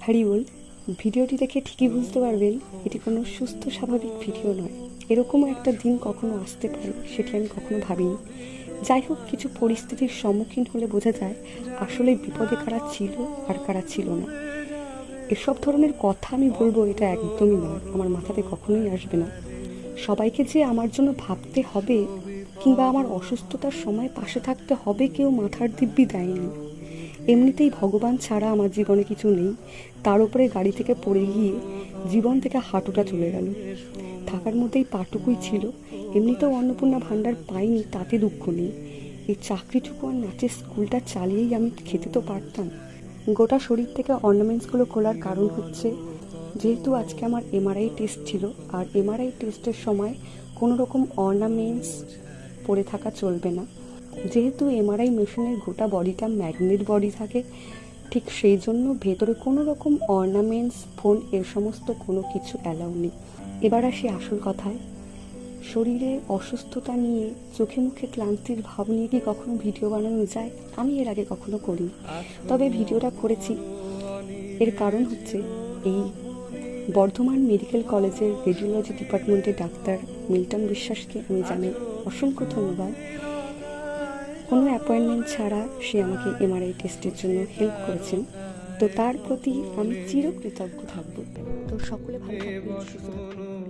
Harry বল। ভিডিওটি দেখে ঠিকই বুঝতে পারবেন এটি কোনো সুস্থ স্বাভাবিক ভিডিও নয়। এরকমও একটা দিন কখনো আসতে পারে সেটি আমি কখনো ভাবিনি। যাই হোক, কিছু পরিস্থিতির সম্মুখীন হলে বোঝা যায় আসলে বিপদে কারা ছিল আর কারা ছিল না। এসব ধরনের কথা আমি বলবো এটা একদমই নয়, আমার মাথাতে কখনোই আসবে না। সবাইকে যে আমার জন্য ভাবতে হবে কিংবা আমার অসুস্থতার সময় পাশে থাকতে হবে কেউ মাথার দিব্যি দেয়নি। এমনিতেই ভগবান ছাড়া আমার জীবনে কিছু নেই, তার উপরে গাড়ি থেকে পড়ে গিয়ে জীবন থেকে হাঁটুটা চলে গেল। থাকার মধ্যেই পাটুকুই ছিল। এমনিতেও অন্নপূর্ণা ভাণ্ডার পাইনি, তাতে দুঃখ নেই। এই চাকরিটুকু আর নাচের স্কুলটা চালিয়েই আমি খেতে তো পারতাম। গোটা শরীর থেকে অর্নামেন্টসগুলো খোলার কারণ হচ্ছে, যেহেতু আজকে আমার এমআরআই টেস্ট ছিল, আর এমআরআই টেস্টের সময় কোনো রকম অর্নামেন্টস পরে থাকা চলবে না। যেহেতু এমআরআই মেশিনের গোটা বডিটা ম্যাগনেট বডি থাকে, ঠিক সেই জন্য ভেতরে কোনো রকম অর্নামেন্টস, ফোন এর সমস্ত কোনো কিছু অ্যালাউ নেই। এবার আসি আসল কথায়। শরীরে অসুস্থতা নিয়ে, চোখে মুখে ক্লান্তির ভাব নিয়ে কি কখনো ভিডিও বানানো যায়? আমি এর আগে কখনো করিনি, তবে ভিডিওটা করেছি। এর কারণ হচ্ছে এই বর্ধমান মেডিকেল কলেজের রেডিওলজি ডিপার্টমেন্টের ডাক্তার মিল্টন বিশ্বাসকে আমি জানাই অসংখ্য ধন্যবাদ। কোনো অ্যাপয়েন্টমেন্ট ছাড়া সে আমাকে এমআরআই টেস্টের জন্য হেল্প করেছেন, তো তার প্রতি আমি চিরকৃতজ্ঞ থাকব। তো সকলে ভালো থাকবেন, সুস্থ থাকবেন।